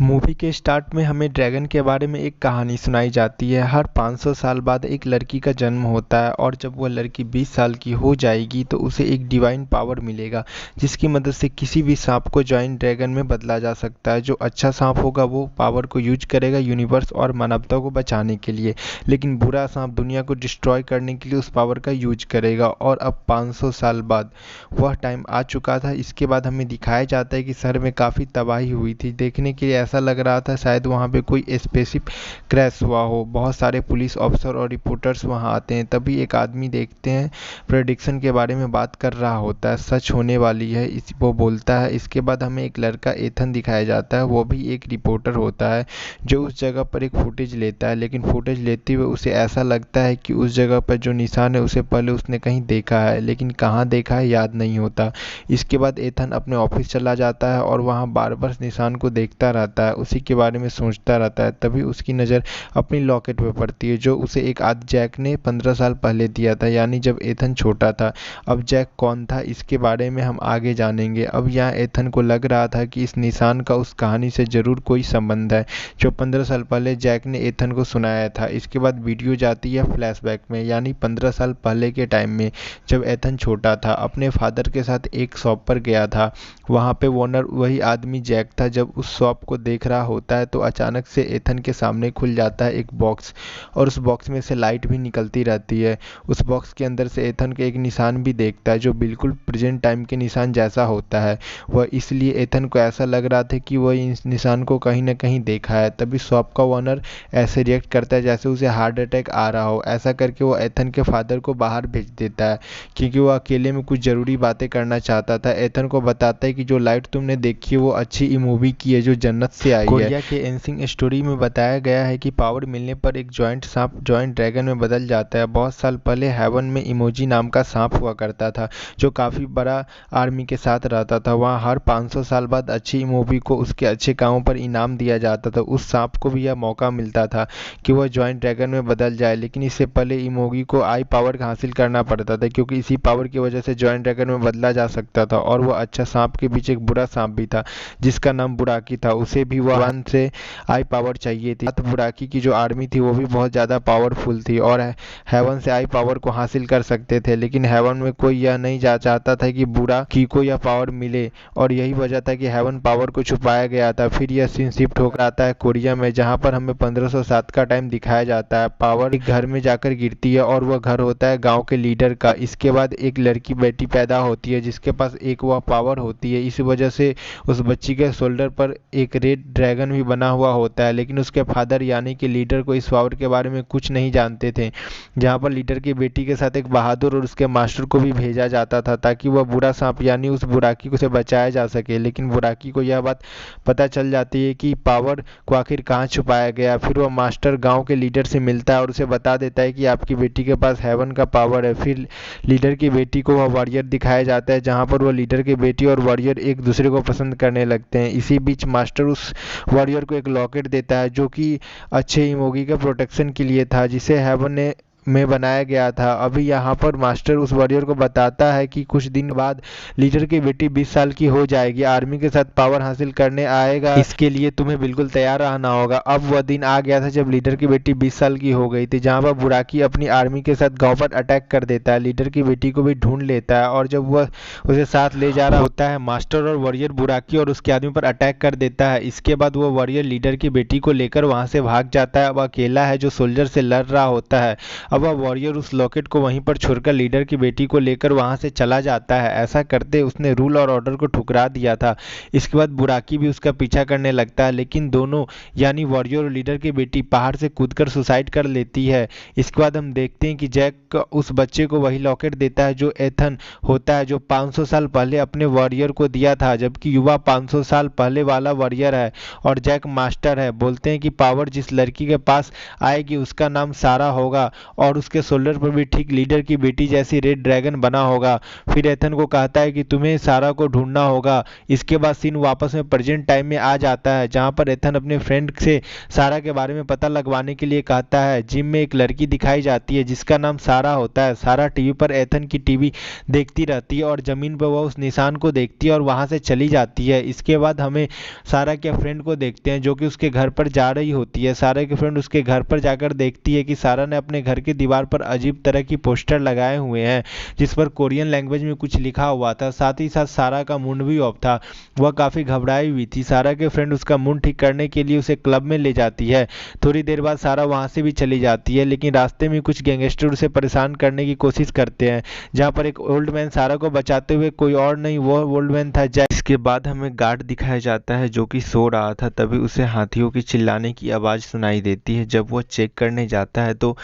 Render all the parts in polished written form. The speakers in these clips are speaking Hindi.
मूवी के स्टार्ट में हमें ड्रैगन के बारे में एक कहानी सुनाई जाती है। हर 500 साल बाद एक लड़की का जन्म होता है और जब वह लड़की 20 साल की हो जाएगी तो उसे एक डिवाइन पावर मिलेगा, जिसकी मदद से किसी भी सांप को जॉइंट ड्रैगन में बदला जा सकता है। जो अच्छा सांप होगा वो पावर को यूज करेगा यूनिवर्स और मानवता को बचाने के लिए, लेकिन बुरा सांप दुनिया को डिस्ट्रॉय करने के लिए उस पावर का यूज करेगा। और अब 500 साल बाद वह टाइम आ चुका था। इसके बाद हमें दिखाया जाता है कि शहर में काफ़ी तबाही हुई थी। देखने के लिए ऐसा लग रहा था शायद वहाँ पे कोई स्पेसशिप क्रैश हुआ हो। बहुत सारे पुलिस ऑफिसर और रिपोर्टर्स वहाँ आते हैं। तभी एक आदमी देखते हैं प्रेडिक्शन के बारे में बात कर रहा होता है, सच होने वाली है वो बोलता है। इसके बाद हमें एक लड़का एथन दिखाया जाता है। वो भी एक रिपोर्टर होता है जो उस जगह पर एक फुटेज लेता है, लेकिन फुटेज लेते हुए उसे ऐसा लगता है कि उस जगह पर जो निशान है उसे पहले उसने कहीं देखा है, लेकिन कहाँ देखा है याद नहीं होता। इसके बाद एथन अपने ऑफिस चला जाता है और वहाँ बार बार निशान को देखता रहता है, उसी के बारे में सोचता रहता है। तभी उसकी नज़र अपनी लॉकेट पर पड़ती है जो उसे एक आद जैक ने 15 साल पहले दिया था, यानी जब एथन छोटा था। अब जैक कौन था इसके बारे में हम आगे जानेंगे। अब यहाँ एथन को लग रहा था कि इस निशान का उस कहानी से ज़रूर कोई संबंध है जो 15 साल पहले जैक ने एथन को सुनाया था। इसके बाद वीडियो जाती है फ्लैशबैक में, यानी 15 साल पहले के टाइम में जब एथन छोटा था, अपने फादर के साथ एक शॉप पर गया था। वहाँ पे ओनर वही आदमी जैक था। जब उस शॉप को देख रहा होता है तो अचानक से एथन के सामने खुल जाता है एक बॉक्स, और उस बॉक्स में से लाइट भी निकलती रहती है। उस बॉक्स के अंदर से एथन के एक निशान भी देखता है जो बिल्कुल प्रेजेंट टाइम के निशान जैसा होता है। वह इसलिए एथन को ऐसा लग रहा था कि वह इस निशान को कहीं ना कहीं देखा है। तभी शॉप का ओनर ऐसे रिएक्ट करता है जैसे उसे हार्ट अटैक आ रहा हो। ऐसा करके वो एथन के फादर को बाहर भेज देता है क्योंकि वो अकेले में कुछ ज़रूरी बातें करना चाहता था। एथन को बताता है कि जो लाइट तुमने देखी है वो अच्छी मूवी की है जो जन्नत से आई है। कोरिया के एंशिंग स्टोरी में बताया गया है कि पावर मिलने पर एक जॉइंट सांप जॉइंट ड्रैगन में बदल जाता है। बहुत साल पहले हेवन में इमोजी नाम का सांप हुआ करता था जो काफ़ी बड़ा आर्मी के साथ रहता था। वहाँ हर 500 साल बाद अच्छी मूवी को उसके अच्छे कामों पर इनाम दिया जाता था। उस सांप को भी यह मौका मिलता था कि वह जॉइंट ड्रैगन में बदल जाए, लेकिन इससे पहले इमोगी को आई पावर हासिल करना पड़ता था क्योंकि इसी पावर की वजह से जॉइंट ड्रैगन में बदला जा सकता था। और वह अच्छा सांप के बीच एक बुरा सांप भी था जिसका नाम बुराकी था। उसे भी वह वन से आई पावर चाहिए थी। बुराकी की जो आर्मी थी वो भी बहुत ज़्यादा पावरफुल थी और हेवन से आई पावर को हासिल कर सकते थे, लेकिन हेवन में कोई यह नहीं चाहता था कि बुराकी को यह पावर मिले, और यही वजह था कि हेवन पावर को छुपाया गया था। फिर यह सीन शिफ्ट होकर आता है कोरिया में, जहाँ पर हमें 1507 का टाइम दिखाया जाता है। पावर एक घर में जाकर गिरती है और वह घर होता है गांव के लीडर का। इसके बाद एक लड़की बेटी पैदा होती है जिसके पास एक वह पावर होती है। इस वजह से उस बच्ची के शोल्डर पर एक रेड ड्रैगन भी बना हुआ होता है, लेकिन उसके फादर यानी कि लीडर को इस पावर के बारे में कुछ नहीं जानते थे। जहाँ पर लीडर की बेटी के साथ एक बहादुर और उसके मास्टर को भी भेजा जाता था ताकि वह बुरा सांप यानी उस बुराकी को से बचाया जा सके, लेकिन बुराकी को यह बात पता चल जाती है कि पावर को आखिर कहाँ छुपाया गया। फिर वह मास्टर गांव के लीडर से मिलता है और उसे बता देता है कि आपकी बेटी के पास हेवन का पावर है। फिर लीडर की बेटी को वह वॉरियर दिखाया जाता है जहाँ पर वह लीडर की बेटी और वॉरियर एक दूसरे को पसंद करने लगते हैं। इसी बीच मास्टर उस वॉरियर को एक लॉकेट देता है जो कि अच्छे इमोगी के प्रोटेक्शन के लिए था, जिसे हेवन ने में बनाया गया था। अभी यहाँ पर मास्टर उस वॉरियर को बताता है कि कुछ दिन बाद लीडर की बेटी 20 साल की हो जाएगी, आर्मी के साथ पावर हासिल करने आएगा, इसके लिए तुम्हें बिल्कुल तैयार रहना होगा। अब वह दिन आ गया था जब लीडर की बेटी 20 साल की हो गई थी, जहाँ पर बुराकी अपनी आर्मी के साथ गांव पर अटैक कर देता है। लीडर की बेटी को भी ढूंढ लेता है और जब वह उसे साथ ले जा रहा होता है, मास्टर और वॉरियर बुराकी और उसके आदमी पर अटैक कर देता है। इसके बाद वह वॉरियर लीडर की बेटी को लेकर वहां से भाग जाता है। अब अकेला है जो सोल्जर से लड़ रहा होता है। अब वह वॉरियर उस लॉकेट को वहीं पर छोड़कर लीडर की बेटी को लेकर वहां से चला जाता है। ऐसा करते उसने रूल और ऑर्डर को ठुकरा दिया था। इसके बाद बुराकी भी उसका पीछा करने लगता है, लेकिन दोनों यानी वॉरियर और लीडर की बेटी पहाड़ से कूदकर सुसाइड कर लेती है। इसके बाद हम देखते हैं कि जैक उस बच्चे को वही लॉकेट देता है जो एथन होता है, जो 500 साल पहले अपने वॉरियर को दिया था, जबकि युवा 500 साल पहले वाला वॉरियर है और जैक मास्टर है। बोलते हैं कि पावर जिस लड़की के पास आएगी उसका नाम सारा होगा और उसके शोल्डर पर भी ठीक लीडर की बेटी जैसी रेड ड्रैगन बना होगा। फिर एथन को कहता है कि तुम्हें सारा को ढूंढना होगा। इसके बाद सीन वापस में प्रेजेंट टाइम में आ जाता है, जहां पर एथन अपने फ्रेंड से सारा के बारे में पता लगवाने के लिए कहता है। जिम में एक लड़की दिखाई जाती है जिसका नाम सारा होता है। सारा टीवी पर एथन की टीवी देखती रहती है और जमीन पर वह उस निशान को देखती है और वहां से चली जाती है। इसके बाद हमें सारा के फ्रेंड को देखते हैं जो कि उसके घर पर जा रही होती है। सारा की फ्रेंड उसके घर पर जाकर देखती है कि सारा ने अपने घर की दीवार पर अजीब तरह की पोस्टर लगाए हुए हैं जिस पर कोरियन लैंग्वेज में कुछ लिखा हुआ था। साथ ही साथ सारा का मूड भी ऑफ था, वह काफी घबराई हुई थी। सारा के फ्रेंड उसका मूड ठीक करने के लिए उसे क्लब में ले जाती है। थोड़ी देर बाद सारा वहां से भी चली जाती है, लेकिन रास्ते में कुछ गैंगस्टर उसे परेशान करने की कोशिश करते हैं, जहां पर एक ओल्ड मैन सारा को बचाते हुए कोई और नहीं वो ओल्ड मैन था जैक। इसके बाद हमें गार्ड दिखाया जाता है जो कि सो रहा था। तभी उसे हाथियों की चिल्लाने की आवाज़ सुनाई देती है। जब वह चेक करने जाता है तो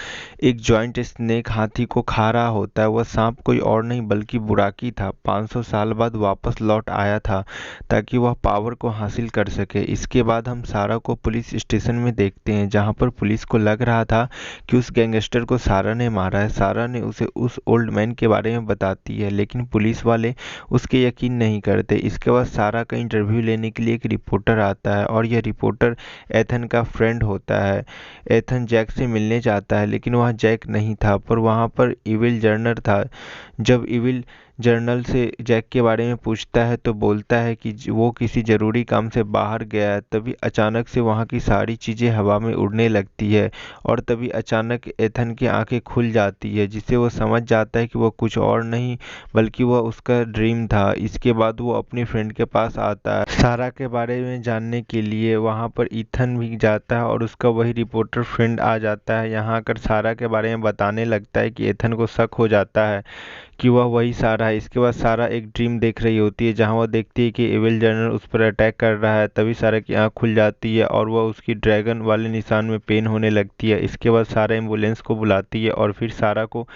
एक जॉइंट स्नेक हाथी को खा रहा होता है। वह सांप कोई और नहीं बल्कि बुराकी था। 500 साल बाद वापस लौट आया था ताकि वह पावर को हासिल कर सके। इसके बाद हम सारा को पुलिस स्टेशन में देखते हैं, जहां पर पुलिस को लग रहा था कि उस गैंगस्टर को सारा ने मारा है। सारा ने उसे उस ओल्ड मैन के बारे में बताती है, लेकिन पुलिस वाले उसके यकीन नहीं करते। इसके बाद सारा का इंटरव्यू लेने के लिए एक रिपोर्टर आता है और यह रिपोर्टर एथन का फ्रेंड होता है। एथन जैक से मिलने जाता है, लेकिन वहाँ जैक नहीं था, पर वहाँ पर इविल जर्नल था। जब इविल जर्नल से जैक के बारे में पूछता है तो बोलता है कि वो किसी जरूरी काम से बाहर गया है। तभी अचानक से वहाँ की सारी चीज़ें हवा में उड़ने लगती है और तभी अचानक एथन की आंखें खुल जाती है, जिससे वो समझ जाता है कि वो कुछ और नहीं बल्कि वह उसका ड्रीम था। इसके बाद वो अपनी फ्रेंड के पास आता है सारा के बारे में जानने के लिए। वहाँ पर ईथन भी जाता है और उसका वही रिपोर्टर फ्रेंड आ जाता है। यहाँ आकर सारा के बारे में बताने लगता है कि एथन को शक हो जाता है कि वह वही सारा है। इसके बाद सारा एक ड्रीम देख रही होती है जहां वह देखती है कि एविल जनरल उस पर अटैक कर रहा है। तभी सारा की आंख खुल जाती है और वह उसकी ड्रैगन वाले निशान में पेन होने लगती है। इसके बाद सारा एम्बुलेंस को बुलाती है और फिर सारा को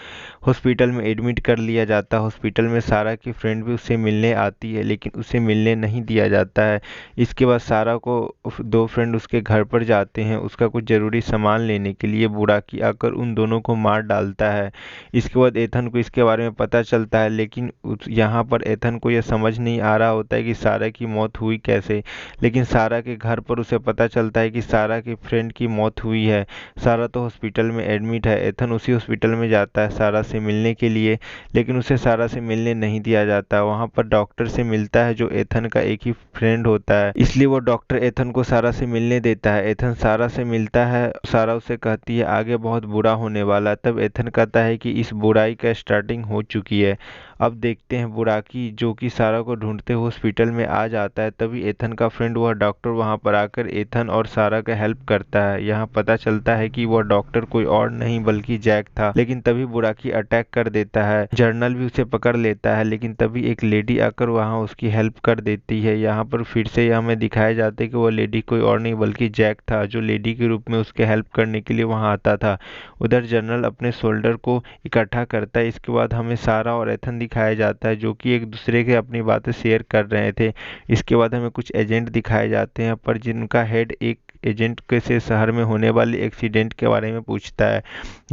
हॉस्पिटल में एडमिट कर लिया जाता है। हॉस्पिटल में सारा की फ्रेंड भी उससे मिलने आती है, लेकिन उसे मिलने नहीं दिया जाता है। इसके बाद सारा को दो फ्रेंड उसके घर पर जाते हैं उसका कुछ ज़रूरी सामान लेने के लिए। बुराकी आकर उन दोनों को मार डालता है। इसके बाद एथन को इसके बारे में पता चलता है, लेकिन यहाँ पर एथन को यह समझ नहीं आ रहा होता है कि सारा की मौत हुई कैसे। लेकिन सारा के घर पर उसे पता चलता है कि सारा के फ्रेंड की मौत हुई है। सारा तो हॉस्पिटल में एडमिट है। एथन उसी हॉस्पिटल में जाता है सारा से मिलने के लिए, लेकिन उसे सारा से मिलने नहीं दिया जाता। वहाँ पर डॉक्टर से मिलता है जो एथन का एक ही फ्रेंड होता है, इसलिए वो डॉक्टर एथन को सारा से मिलने देता है। एथन सारा से मिलता है, सारा उसे कहती है आगे बहुत बुरा होने वाला है। तब एथन कहता है कि इस बुराई का स्टार्टिंग हो चुकी है। अब देखते हैं बुराकी जो कि सारा को ढूंढते हुए हॉस्पिटल में आ जाता है। तभी एथन का फ्रेंड वह डॉक्टर वहां पर आकर एथन और सारा का हेल्प करता है। यहाँ पता चलता है कि वह डॉक्टर कोई और नहीं बल्कि जैक था, लेकिन तभी बुराकी अटैक कर देता है। जर्नल भी उसे पकड़ लेता है, लेकिन तभी एक लेडी आकर वहाँ उसकी हेल्प कर देती है। यहाँ पर फिर से हमें दिखाया जाता है कि वह लेडी कोई और नहीं बल्कि जैक था, जो लेडी के रूप में उसके हेल्प करने के लिए वहाँ आता था। उधर जर्नल अपने शोल्डर को इकट्ठा करता है। इसके बाद हमें सारा और एथन दिखाया जाता है जो कि एक दूसरे के अपनी बातें शेयर कर रहे थे। इसके बाद हमें कुछ एजेंट दिखाए जाते हैं पर जिनका हेड एक एजेंट के से शहर में होने वाले एक्सीडेंट के बारे में पूछता है,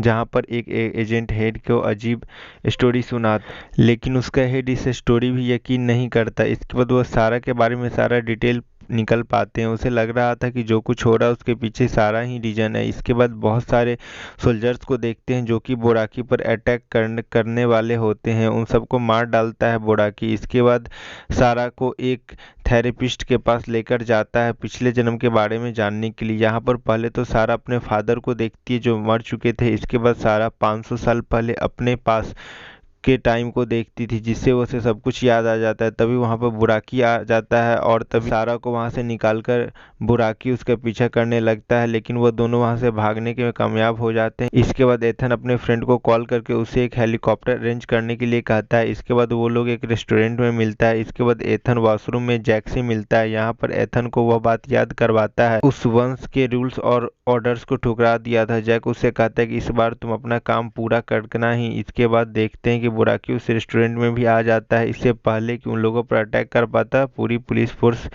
जहां पर एक एजेंट हेड को अजीब स्टोरी सुनाता, लेकिन उसका हेड इस स्टोरी भी यकीन नहीं करता। इसके बाद वह सारा के बारे में सारा डिटेल निकल पाते हैं। उसे लग रहा था कि जो कुछ हो रहा है उसके पीछे सारा ही रीजन है। इसके बाद बहुत सारे सोल्जर्स को देखते हैं जो कि बोराकी पर अटैक करने वाले होते हैं। उन सबको मार डालता है बोराकी। इसके बाद सारा को एक थेरेपिस्ट के पास लेकर जाता है पिछले जन्म के बारे में जानने के लिए। यहाँ पर पहले तो सारा अपने फादर को देखती है जो मर चुके थे। इसके बाद सारा 500 साल पहले अपने पास के टाइम को देखती थी, जिससे उसे सब कुछ याद आ जाता है। तभी वहाँ पर बुराकी आ जाता है और तभी सारा को वहाँ से निकालकर बुराकी उसका पीछा करने लगता है, लेकिन वो दोनों वहाँ से भागने के में कामयाब हो जाते हैं। इसके बाद एथन अपने फ्रेंड को कॉल करके उसे एक हेलीकॉप्टर अरेंज करने के लिए कहता है। इसके बाद वो लोग एक रेस्टोरेंट में मिलता है। इसके बाद एथन वॉशरूम में जैक से मिलता है। यहाँ पर एथन को वह बात याद करवाता है, उस वंश के रूल्स और ऑर्डर्स को ठुकरा दिया था। जैक उससे कहता है कि इस बार तुम अपना काम पूरा करना ही। इसके बाद देखते हैं कि बुराकी उस रेस्टोरेंट में भी आ जाता है। इससे पहले कि उन लोगों पर अटैक कर पाता, पूरी पुलिस फोर्स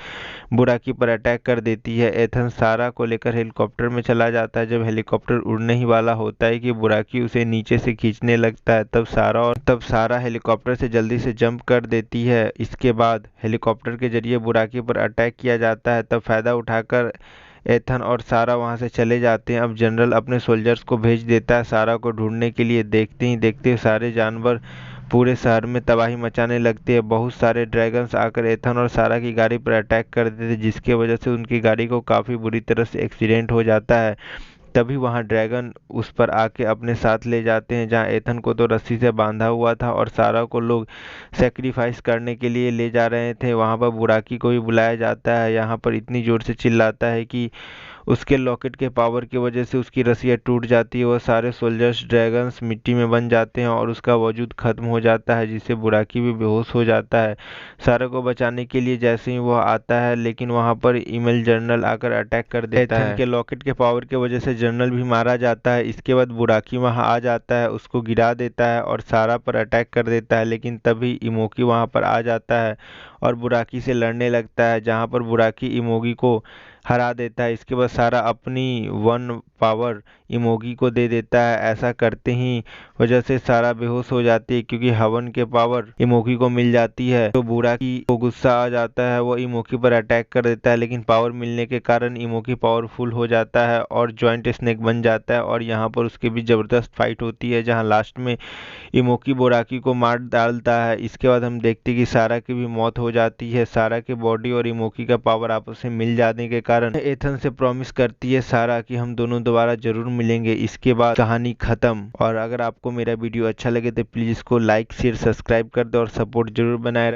बुराकी पर अटैक कर देती है। एथन सारा को लेकर हेलीकॉप्टर में चला जाता है। जब हेलीकॉप्टर उड़ने ही वाला होता है कि बुराकी उसे नीचे से खींचने लगता है, तब सारा हेलीकॉप्टर से जल्दी से जंप कर देती है। इसके बाद हेलीकॉप्टर के जरिए बुराकी पर अटैक किया जाता है। तब फायदा उठाकर एथन और सारा वहां से चले जाते हैं। अब जनरल अपने सोल्जर्स को भेज देता है सारा को ढूंढने के लिए। देखते ही देखते सारे जानवर पूरे शहर में तबाही मचाने लगते हैं। बहुत सारे ड्रैगन्स आकर एथन और सारा की गाड़ी पर अटैक कर देते हैं, जिसके वजह से उनकी गाड़ी को काफ़ी बुरी तरह से एक्सीडेंट हो जाता है। तभी वहां ड्रैगन उस पर आके अपने साथ ले जाते हैं, जहां एथन को तो रस्सी से बांधा हुआ था और सारा को लोग सेक्रीफाइस करने के लिए ले जा रहे थे। वहां पर बुराकी को भी बुलाया जाता है। यहाँ पर इतनी जोर से चिल्लाता है कि उसके लॉकेट के पावर की वजह से उसकी रस्सियाँ टूट जाती है। वह सारे सोल्जर्स ड्रैगन्स मिट्टी में बन जाते हैं और उसका वजूद खत्म हो जाता है, जिससे बुराकी भी बेहोश हो जाता है। सारा को बचाने के लिए जैसे ही वह आता है, लेकिन वहां पर ईमेल जनरल आकर अटैक कर देता है। एथन के लॉकेट के पावर की वजह से जनरल भी मारा जाता है। इसके बाद बुराकी वहां आ जाता है, उसको गिरा देता है और सारा पर अटैक कर देता है। लेकिन तभी इमोकी वहां पर आ जाता है और बुराकी से लड़ने लगता है, जहां पर बुराकी इमोगी को हरा देता है। इसके बाद सारा अपनी वन पावर इमोगी को दे देता है। ऐसा करते ही वजह से सारा बेहोश हो जाती है, क्योंकि हवन के पावर इमोगी को मिल जाती है। तो बुराकी को गुस्सा आ जाता है, वो इमोगी पर अटैक कर देता है। लेकिन पावर मिलने के कारण इमोगी पावरफुल हो जाता है और जॉइंट स्नेक बन जाता है। और यहाँ पर उसके बीच जबरदस्त फाइट होती है, जहाँ लास्ट में इमोगी बुराकी को मार डालता है। इसके बाद हम देखते हैं कि सारा की भी मौत हो जाती है। सारा की बॉडी और इमोगी का पावर आपस में मिल जाने के कारण एथन से प्रॉमिस करती है सारा कि हम दोनों दोबारा जरूर मिलेंगे। इसके बाद कहानी खत्म। और अगर आपको मेरा वीडियो अच्छा लगे तो प्लीज इसको लाइक शेयर सब्सक्राइब कर दो और सपोर्ट जरूर बनाए रखें।